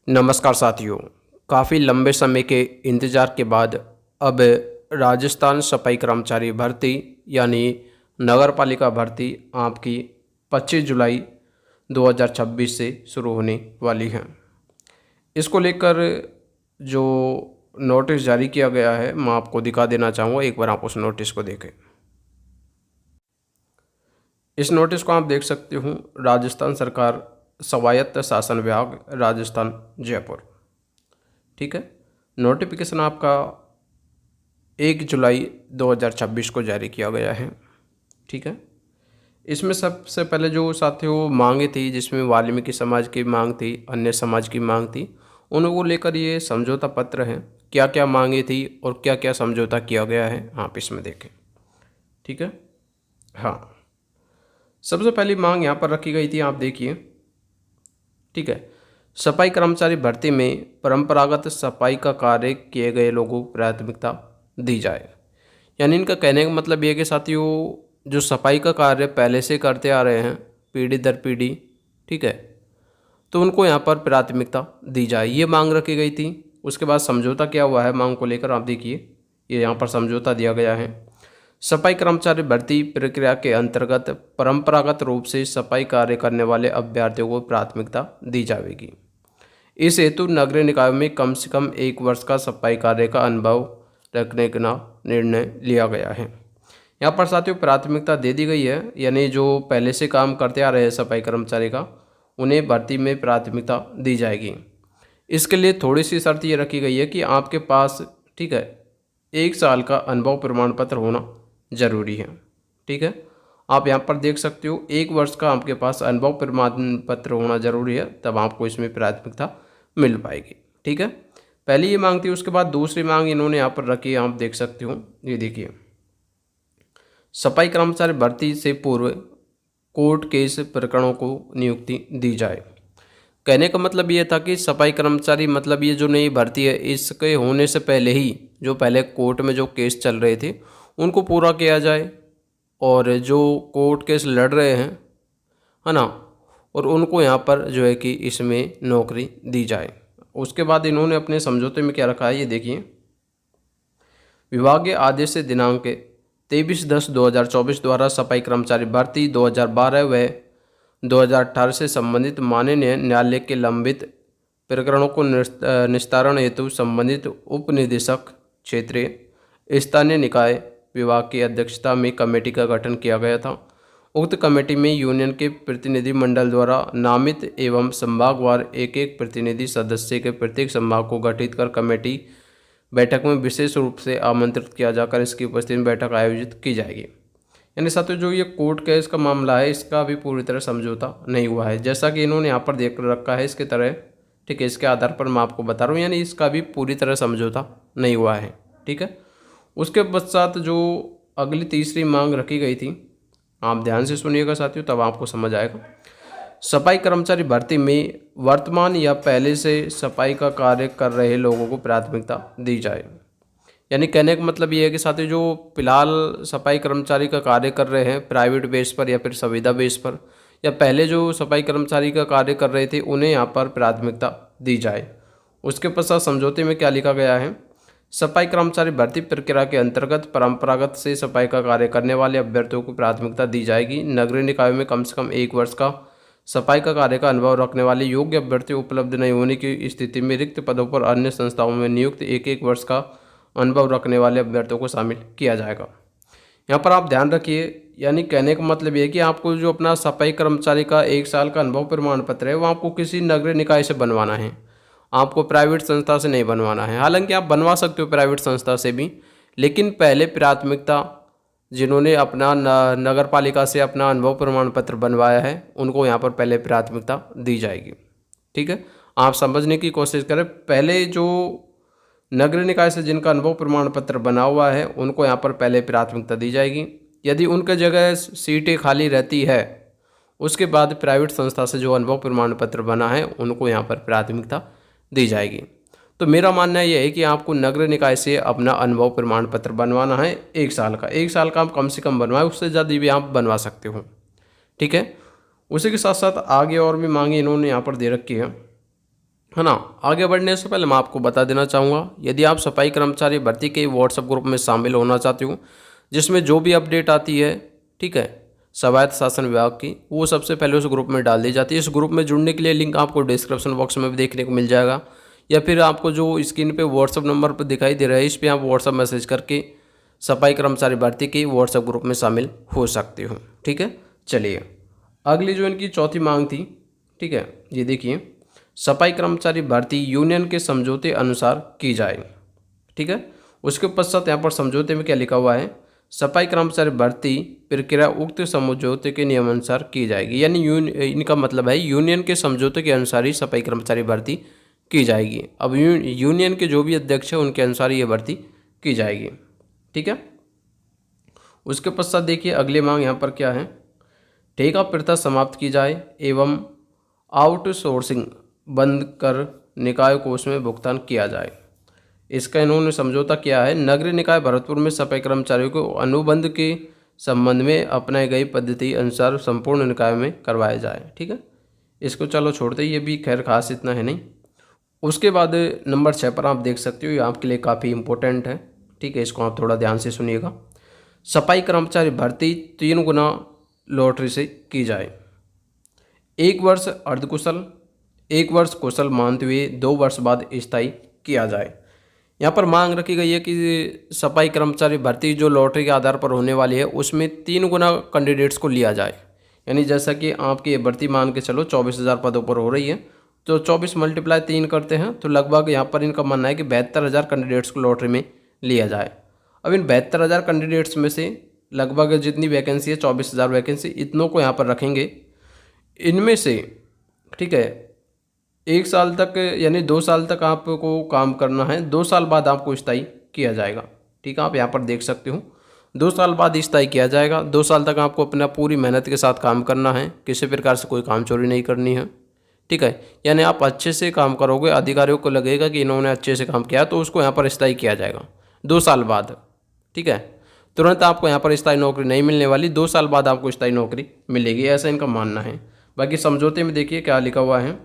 नमस्कार साथियों। काफ़ी लंबे समय के इंतज़ार के बाद अब राजस्थान सफाई कर्मचारी भर्ती यानी नगर पालिका भर्ती आपकी 25 जुलाई 2026 से शुरू होने वाली है। इसको लेकर जो नोटिस जारी किया गया है मैं आपको दिखा देना चाहूँगा, एक बार आप उस नोटिस को देखें। इस नोटिस को आप देख सकते हो, राजस्थान सरकार स्वायत्त शासन विभाग राजस्थान जयपुर। ठीक है, नोटिफिकेशन आपका 1 जुलाई 2026 को जारी किया गया है। ठीक है, इसमें सबसे पहले जो साथियों मांगे थी, जिसमें वाल्मीकि समाज की मांग थी, अन्य समाज की मांग थी, उनको लेकर ये समझौता पत्र है। क्या क्या मांगे थी और क्या क्या समझौता किया गया है आप इसमें देखें। ठीक है, हाँ, सबसे पहली मांग यहाँ पर रखी गई थी, आप देखिए। ठीक है, सफाई कर्मचारी भर्ती में परंपरागत सफाई का कार्य किए गए लोगों को प्राथमिकता दी जाए। यानी इनका कहने का मतलब ये है कि साथियों, जो सफाई का कार्य पहले से करते आ रहे हैं पीढ़ी दर पीढ़ी, ठीक है, तो उनको यहाँ पर प्राथमिकता दी जाए, ये मांग रखी गई थी। उसके बाद समझौता क्या हुआ है मांग को लेकर, आप देखिए, ये यहाँ पर समझौता दिया गया है। सफाई कर्मचारी भर्ती प्रक्रिया के अंतर्गत परंपरागत रूप से सफाई कार्य करने वाले अभ्यर्थियों को प्राथमिकता दी जाएगी। इस हेतु नगरीय निकाय में कम से कम 1 वर्ष का सफाई कार्य का अनुभव रखने का निर्णय लिया गया है। यहाँ पर साथियों प्राथमिकता दे दी गई है, यानी जो पहले से काम करते आ रहे हैं सफाई कर्मचारी का, उन्हें भर्ती में प्राथमिकता दी जाएगी। इसके लिए थोड़ी सी शर्त ये रखी गई है कि आपके पास, ठीक है, 1 साल का अनुभव प्रमाण पत्र होना जरूरी है। ठीक है, आप यहाँ पर देख सकते हो 1 वर्ष का आपके पास अनुभव प्रमाण पत्र होना जरूरी है, तब आपको इसमें प्राथमिकता मिल पाएगी। ठीक है, पहली ये मांग थी। उसके बाद दूसरी मांग इन्होंने यहाँ पर रखी है, आप देख सकते हो, ये देखिए, सफाई कर्मचारी भर्ती से पूर्व कोर्ट केस प्रकरणों को नियुक्ति दी जाए। कहने का मतलब ये था कि सफाई कर्मचारी, मतलब ये जो नई भर्ती है, इसके होने से पहले ही जो पहले कोर्ट में जो केस चल रहे थे उनको पूरा किया जाए, और जो कोर्ट केस लड़ रहे हैं, है ना, और उनको यहाँ पर जो है कि इसमें नौकरी दी जाए। उसके बाद इन्होंने अपने समझौते में क्या रखा है, ये देखिए, विभागीय आदेश से दिनांक 23/10/2024 द्वारा सफाई कर्मचारी भर्ती 2012 व 2018 से संबंधित माननीय न्यायालय के लंबित प्रकरणों को निस्तारण हेतु संबंधित उप निदेशक क्षेत्रीय स्थानीय निकाय विभाग की अध्यक्षता में कमेटी का गठन किया गया था। उक्त कमेटी में यूनियन के प्रतिनिधि मंडल द्वारा नामित एवं संभागवार एक एक प्रतिनिधि सदस्य के प्रत्येक संभाग को गठित कर कमेटी बैठक में विशेष रूप से आमंत्रित किया जाकर इसकी उपस्थिति में बैठक आयोजित की जाएगी। यानी साथियों, जो ये कोर्ट केस का मामला है, इसका भी पूरी तरह समझौता नहीं हुआ है, जैसा कि इन्होंने यहाँ पर देख रखा है इसके तरह। ठीक है, इसके आधार पर मैं आपको बता रहा हूँ, यानी इसका भी पूरी तरह समझौता नहीं हुआ है। ठीक है, उसके पश्चात जो अगली तीसरी मांग रखी गई थी, आप ध्यान से सुनिएगा साथियों, तब आपको समझ आएगा। सफाई कर्मचारी भर्ती में वर्तमान या पहले से सफाई का कार्य कर रहे लोगों को प्राथमिकता दी जाए। यानी कहने का मतलब ये है कि साथियों, जो फिलहाल सफाई कर्मचारी का कार्य कर रहे हैं प्राइवेट बेस पर या फिर संविदा बेस पर, या पहले जो सफाई कर्मचारी का कार्य कर रहे थे, उन्हें यहाँ पर प्राथमिकता दी जाए। उसके पश्चात समझौते में क्या लिखा गया है, सफाई कर्मचारी भर्ती प्रक्रिया के अंतर्गत परंपरागत से सफाई का कार्य करने वाले अभ्यर्थियों को प्राथमिकता दी जाएगी। नगरीय निकाय में कम से कम 1 वर्ष का सफाई का कार्य का अनुभव रखने वाले योग्य अभ्यर्थी उपलब्ध नहीं होने की स्थिति में रिक्त पदों पर अन्य संस्थाओं में नियुक्त 1 वर्ष का अनुभव रखने वाले अभ्यर्थियों को शामिल किया जाएगा। यहाँ पर आप ध्यान रखिए, यानी कहने का मतलब ये है कि आपको जो अपना सफाई कर्मचारी का 1 साल का अनुभव प्रमाण पत्र है, वो आपको किसी नगरीय निकाय से बनवाना है, आपको प्राइवेट संस्था से नहीं बनवाना है। हालांकि आप बनवा सकते हो प्राइवेट संस्था से भी, लेकिन पहले प्राथमिकता जिन्होंने अपना नगर पालिका से अपना अनुभव प्रमाण पत्र बनवाया है, उनको यहाँ पर पहले प्राथमिकता दी जाएगी। ठीक है, आप समझने की कोशिश करें। पहले जो नगरीय निकाय से जिनका अनुभव प्रमाण पत्र बना हुआ है, उनको यहाँ पर पहले प्राथमिकता दी जाएगी। यदि उनके जगह सीटें खाली रहती है, उसके बाद प्राइवेट संस्था से जो अनुभव प्रमाण पत्र बना है, उनको यहाँ पर प्राथमिकता दी जाएगी। तो मेरा मानना यह है कि आपको नगरीय निकाय से अपना अनुभव प्रमाण पत्र बनवाना है 1 साल का। 1 साल का आप कम से कम बनवाएं, उससे ज़्यादा भी आप बनवा सकते हो। ठीक है, उसी के साथ साथ आगे और भी मांगे इन्होंने यहाँ पर दे रखी है। है ना। आगे बढ़ने से पहले मैं आपको बता देना चाहूँगा, यदि आप सफाई कर्मचारी भर्ती के व्हाट्सएप ग्रुप में शामिल होना चाहते हो, जिसमें जो भी अपडेट आती है, ठीक है, स्वायत्त शासन विभाग की, वो सबसे पहले उस ग्रुप में डाल दी जाती है। इस ग्रुप में जुड़ने के लिए लिंक आपको डिस्क्रिप्शन बॉक्स में भी देखने को मिल जाएगा, या फिर आपको जो स्क्रीन पे व्हाट्सएप नंबर पर दिखाई दे रहा है, इस पर आप व्हाट्सएप मैसेज करके सफाई कर्मचारी भर्ती के व्हाट्सएप ग्रुप में शामिल हो सकते हो। ठीक है, चलिए अगली जो इनकी चौथी मांग थी, ठीक है, ये देखिए, सफाई कर्मचारी भर्ती यूनियन के समझौते अनुसार की जाए। ठीक है, उसके पश्चात यहाँ पर समझौते में क्या लिखा हुआ है, सफाई कर्मचारी भर्ती प्रक्रिया उक्त समझौते के नियमानुसार की जाएगी। यानी इनका मतलब है यूनियन के समझौते के अनुसार ही सफाई कर्मचारी भर्ती की जाएगी। अब यूनियन के जो भी अध्यक्ष है उनके अनुसार ये भर्ती की जाएगी। ठीक है, उसके पश्चात देखिए अगली मांग यहाँ पर क्या है, ठेका प्रथा समाप्त की जाए एवं आउटसोर्सिंग बंद कर निकाय कोष में भुगतान किया जाए। इसका इन्होंने समझौता किया है, नगरीय निकाय भरतपुर में सफाई कर्मचारियों को अनुबंध के संबंध में अपनाई गई पद्धति अनुसार संपूर्ण निकाय में करवाया जाए। ठीक है, इसको चलो छोड़ते, ये भी खैर खास इतना है नहीं। उसके बाद नंबर 6 पर आप देख सकते हो, ये आपके लिए काफ़ी इंपॉर्टेंट है। ठीक है, इसको आप थोड़ा ध्यान से सुनिएगा। सफाई कर्मचारी भर्ती 3 गुना लॉटरी से की जाए। 1 वर्ष अर्धकुशल, 1 वर्ष कुशल मानते हुए 2 वर्ष बाद स्थायी किया जाए। यहाँ पर मांग रखी गई है कि सफाई कर्मचारी भर्ती जो लॉटरी के आधार पर होने वाली है उसमें 3 गुना कैंडिडेट्स को लिया जाए। यानी जैसा कि आपकी ये भर्ती मान के चलो 24,000 पदों पर हो रही है, तो 24 × 3 करते हैं तो लगभग यहाँ पर इनका मानना है कि 72,000 कैंडिडेट्स को लॉटरी में लिया जाए। अब इन 72,000 कैंडिडेट्स में से लगभग जितनी वैकेंसी है 24,000 वैकेंसी, इतनों को यहाँ पर रखेंगे। इनमें से, ठीक है, 1 साल तक यानी 2 साल तक आपको काम करना है, 2 साल बाद आपको स्थायी किया जाएगा। ठीक है, आप यहाँ पर देख सकते हो 2 साल बाद स्थायी किया जाएगा। 2 साल तक आपको अपना पूरी मेहनत के साथ काम करना है, किसी प्रकार से कोई काम चोरी नहीं करनी है। ठीक है, यानी आप अच्छे से काम करोगे, अधिकारियों को लगेगा कि इन्होंने अच्छे से काम किया, तो उसको यहाँ पर स्थायी किया जाएगा 2 साल बाद। ठीक है, तुरंत आपको यहाँ पर स्थायी नौकरी नहीं मिलने वाली, 2 साल बाद आपको स्थायी नौकरी मिलेगी, ऐसा इनका मानना है। बाकी समझौते में देखिए क्या लिखा हुआ है,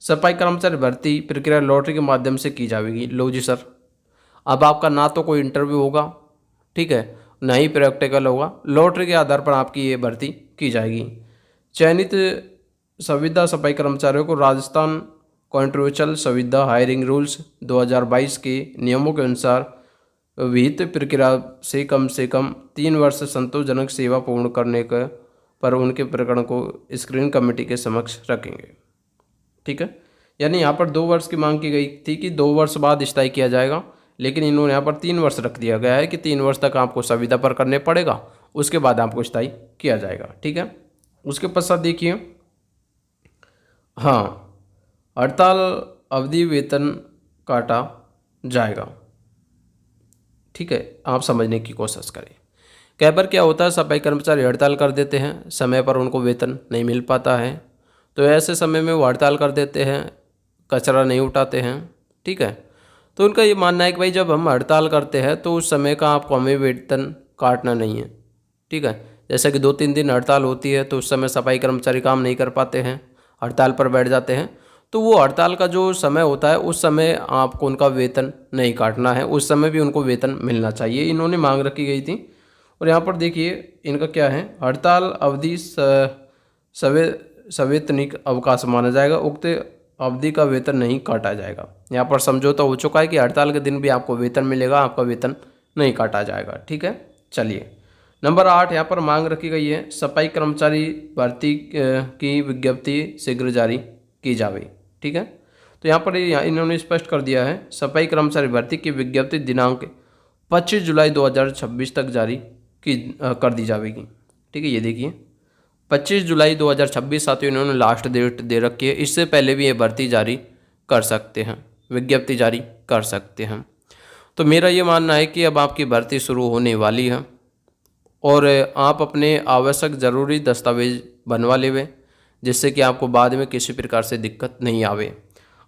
सफाई कर्मचारी भर्ती प्रक्रिया लॉटरी के माध्यम से की जाएगी। लो जी सर, अब आपका ना तो कोई इंटरव्यू होगा, ठीक है, ना ही प्रैक्टिकल होगा, लॉटरी के आधार पर आपकी ये भर्ती की जाएगी। चयनित संविदा सफाई कर्मचारियों को राजस्थान कॉन्ट्रोवर्शियल संविदा हायरिंग रूल्स 2022 के नियमों के अनुसार विहित प्रक्रिया से कम 3 वर्ष संतोषजनक सेवा पूर्ण करने का पर उनके प्रकरण को स्क्रीनिंग कमेटी के समक्ष रखेंगे। ठीक है, यानी यहाँ पर 2 वर्ष की मांग की गई थी कि 2 वर्ष बाद स्थायी किया जाएगा, लेकिन इन्होंने यहाँ पर 3 वर्ष रख दिया गया है कि 3 वर्ष तक आपको संविदा पर करने पड़ेगा, उसके बाद आपको स्थायी किया जाएगा। ठीक है, उसके पश्चात देखिए, हाँ, हड़ताल अवधि वेतन काटा जाएगा। ठीक है, आप समझने की कोशिश करें। कई बार क्या होता है, सफाई कर्मचारी हड़ताल कर देते हैं, समय पर उनको वेतन नहीं मिल पाता है, तो ऐसे समय में वो हड़ताल कर देते हैं, कचरा नहीं उठाते हैं। ठीक है, तो उनका ये मानना है कि भाई जब हम हड़ताल करते हैं तो उस समय का आपको हमें वेतन काटना नहीं है। ठीक है, जैसे कि 2-3 दिन हड़ताल होती है तो उस समय सफाई कर्मचारी काम नहीं कर पाते हैं, हड़ताल पर बैठ जाते हैं, तो वो हड़ताल का जो समय होता है उस समय आपको उनका वेतन नहीं काटना है, उस समय भी उनको वेतन मिलना चाहिए, इन्होंने मांग रखी गई थी। और यहाँ पर देखिए इनका क्या है, हड़ताल अवधि सवैतनिक अवकाश माना जाएगा, उक्त अवधि का वेतन नहीं काटा जाएगा। यहाँ पर समझौता हो चुका है कि हड़ताल के दिन भी आपको वेतन मिलेगा, आपका वेतन नहीं काटा जाएगा। ठीक है, चलिए नंबर 8 यहाँ पर मांग रखी गई है, सफाई कर्मचारी भर्ती की विज्ञप्ति शीघ्र जारी की जाए। ठीक है, तो यहाँ पर इन्होंने स्पष्ट कर दिया है, सफाई कर्मचारी भर्ती की विज्ञप्ति दिनांक 25 जुलाई 2026 तक जारी कर दी जाएगी। ठीक है, ये देखिए 25 जुलाई 2026 साथियों इन्होंने लास्ट डेट दे रखी है, इससे पहले भी ये भर्ती जारी कर सकते हैं, विज्ञप्ति जारी कर सकते हैं। तो मेरा ये मानना है कि अब आपकी भर्ती शुरू होने वाली है और आप अपने आवश्यक ज़रूरी दस्तावेज बनवा लेवे, जिससे कि आपको बाद में किसी प्रकार से दिक्कत नहीं आवे।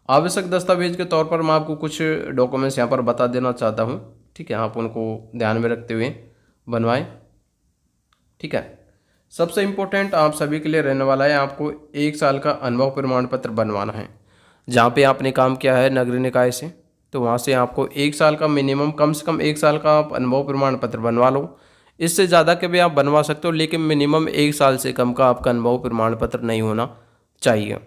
आवश्यक दस्तावेज के तौर पर मैं आपको कुछ डॉक्यूमेंट्स यहाँ पर बता देना चाहता हूँ। ठीक है, आप उनको ध्यान में रखते हुए बनवाएं। ठीक है, सबसे इम्पोर्टेंट आप सभी के लिए रहने वाला है, आपको 1 साल का अनुभव प्रमाण पत्र बनवाना है। जहाँ पे आपने काम किया है नगरीय निकाय से, तो वहाँ से आपको 1 साल का मिनिमम, कम से कम 1 साल का आप अनुभव प्रमाण पत्र बनवा लो। इससे ज़्यादा के भी आप बनवा सकते हो, लेकिन मिनिमम 1 साल से कम का आपका अनुभव प्रमाण पत्र नहीं होना चाहिए।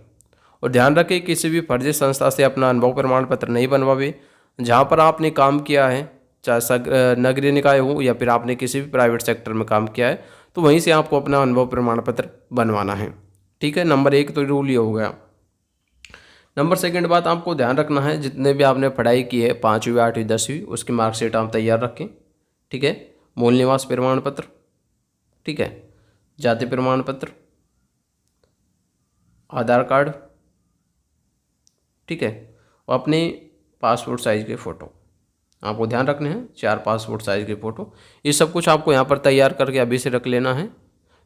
और ध्यान रखें, किसी भी फर्जी संस्था से अपना अनुभव प्रमाण पत्र नहीं बनवावे। जहाँ पर आपने काम किया है, चाहे नगरीय निकाय हो या फिर आपने किसी भी प्राइवेट सेक्टर में काम किया है, तो वहीं से आपको अपना अनुभव प्रमाण पत्र बनवाना है। ठीक है, नंबर 1 तो रूल ये हो गया। नंबर 2 बात आपको ध्यान रखना है, जितने भी आपने पढ़ाई की है 5वीं 8वीं 10वीं, उसकी मार्कशीट आप तैयार रखें। ठीक है, मूल निवास प्रमाण पत्र, ठीक है, जाति प्रमाण पत्र, आधार कार्ड, ठीक है, और अपने पासपोर्ट साइज़ के फ़ोटो आपको ध्यान रखने हैं, 4 पासपोर्ट साइज़ के फ़ोटो। ये सब कुछ आपको यहाँ पर तैयार करके अभी से रख लेना है,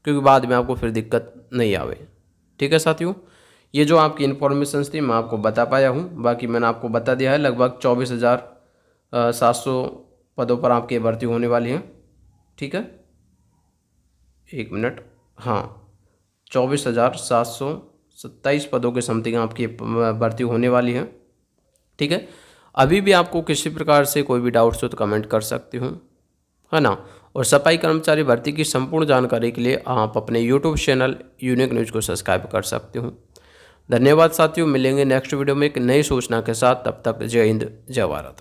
क्योंकि बाद में आपको फिर दिक्कत नहीं आवे। ठीक है साथियों, ये जो आपकी इन्फॉर्मेशन थी मैं आपको बता पाया हूँ। बाकी मैंने आपको बता दिया है, लगभग 24,700 पदों पर आपकी भर्ती होने वाली है। ठीक है, 1 मिनट, हाँ, 24,727 पदों के समथिंग आपकी भर्ती होने वाली है। ठीक है, अभी भी आपको किसी प्रकार से कोई भी डाउट्स हो तो कमेंट कर सकती हूँ, है ना। और सफाई कर्मचारी भर्ती की संपूर्ण जानकारी के लिए आप अपने यूट्यूब चैनल यूनिक न्यूज़ को सब्सक्राइब कर सकते हो। धन्यवाद साथियों, मिलेंगे नेक्स्ट वीडियो में एक नई सूचना के साथ। तब तक जय हिंद, जय भारत।